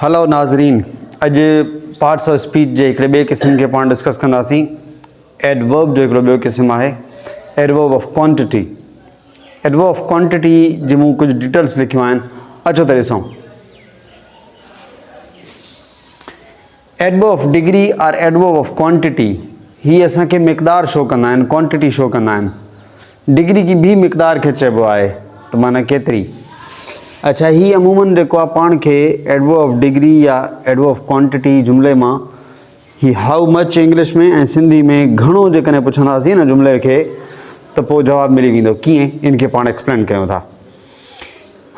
Hello नाज़रीन, अॼु parts of speech जे हिकिड़े ॿिए क़िस्म खे पाण डिस्कस कंदासीं। एडवर्ब जो हिकिड़ो ॿियो क़िस्म आहे adverb of quantity. Adverb of quantity जी मूं कुझु डिटेल्स लिखियूं आहिनि, अचो त ॾिसूं। एडवर्ब ऑफ डिग्री और एडवर्ब ऑफ क्वांटिटी ही असांखे मिक़दार शो कंदा आहिनि, क्वांटिटी शो कंदा आहिनि। डिग्री की भी मिक़दार खे चइबो आहे, त माना केतिरी। अच्छा, ही अमूमन जेको आहे पाण खे एडवर्ब ऑफ डिग्री या एडवर्ब ऑफ क्वांटिटी जुमिले मां ही हाउ मच इंग्लिश में ऐं सिंधी में घणो जेकॾहिं पुछंदासीं न जुमिले खे त पोइ जवाबु मिली वेंदो। कीअं, इनखे पाण एक्सप्लेन कयूं था।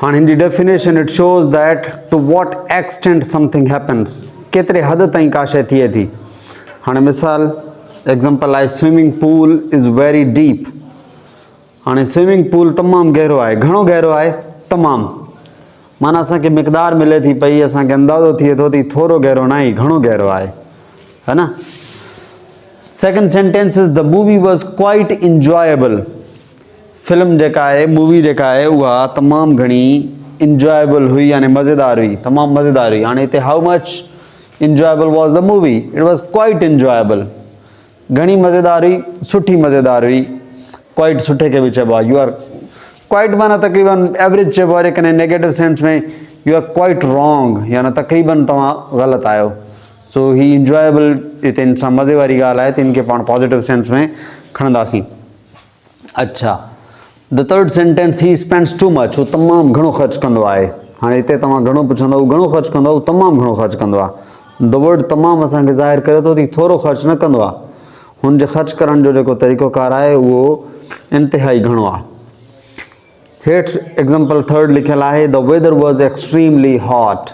हाणे हिन जी definition it shows that to what extent something happens, केतिरे हद ताईं का शइ थिए थी। हाणे मिसाल एग्ज़ाम्पल आहे swimming pool is very deep. हाणे स्विमिंग पूल तमामु गहरो आहे। घणो गहरो आहे? तमामु। माना असांखे मिक़दार मिले थी पई, असांखे अंदाज़ो थिए थो थी थोरो गहरो न आहे, घणो गहरो आहे, है न। Second sentence is the movie was quite enjoyable. Film जेका आहे, मूवी जेका आहे, उहा तमामु घणी इंजॉयबल हुई, यानी मज़ेदार हुई, तमामु मज़ेदार हुई। हाणे हिते how much enjoyable was the movie, it was quite enjoyable. घणी मज़ेदार हुई, सुठी मज़ेदार हुई। क्वाइट सुठे खे बि चइबो आहे। यू आर क्वाइट माना तक़रीबन एवरेज चइबो आहे, कॾहिं नेगेटिव सेंस में यू आर क्वाइट रॉन्ग, यानी तक़रीबन तव्हां ग़लति आहियो। सो ही इंजॉयबल हिते इंसान मज़े वारी ॻाल्हि आहे, त इनखे पाण पॉज़िटिव सेंस में खणंदासीं। अच्छा, the third sentence he spends too much, हू तमामु घणो ख़र्चु कंदो आहे। हाणे हिते तव्हां घणो पुछंदो, हू घणो ख़र्चु कंदो, हू तमामु घणो ख़र्चु कंदो आहे। द वर्ड तमामु असांखे ज़ाहिर करे थो थी थोरो ख़र्चु न कंदो आहे। हुनजे ख़र्चु करण जो जेको तरीक़ोकार आहे उहो इंतिहाई घणो आहे। हेठि एग्ज़ाम्पल थर्ड लिखियलु आहे the weather was extremely hot.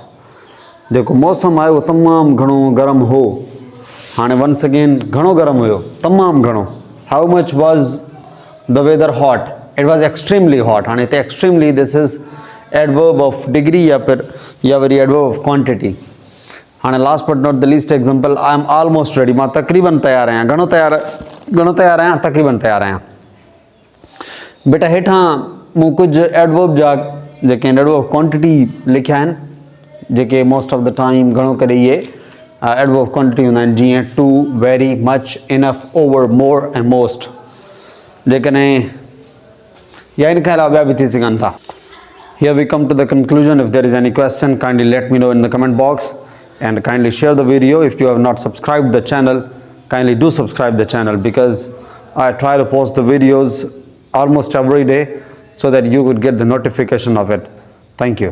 जेको मौसम आहे उहो तमामु घणो गरम हो। हाणे वंस अगेन घणो गरम हुयो, तमामु घणो। How much was the weather hot? It was extremely hot. हाणे हिते extremely this is adverb of degree या वरी एडवर्ब ऑफ क्वांटिटी। हाणे last but not the least example I am almost ready. मां तक़रीबन तयारु आहियां। घणो तयारु आहियां? तक़रीबन तयारु आहियां। बेटा हेठां मूं कुझु एडवर्ब जा जेके एडवर्ब ऑफ क्वांटिटी लिखिया आहिनि, जेके मोस्ट ऑफ द टाइम घणो करे इहे एडवर्ब ऑफ क्वांटिटी हूंदा आहिनि, जीअं too, very, much, enough, over, more ऐं मोस्ट। जेकॾहिं या इन खां अलावा ॿिया बि थी सघनि था। Here we come to the conclusion. If there is any question, kindly let me know in the comment box and kindly share the video. If you have not subscribed the channel, kindly do subscribe the channel, because I try to post the videos almost every day so that you would get the notification of it. Thank you.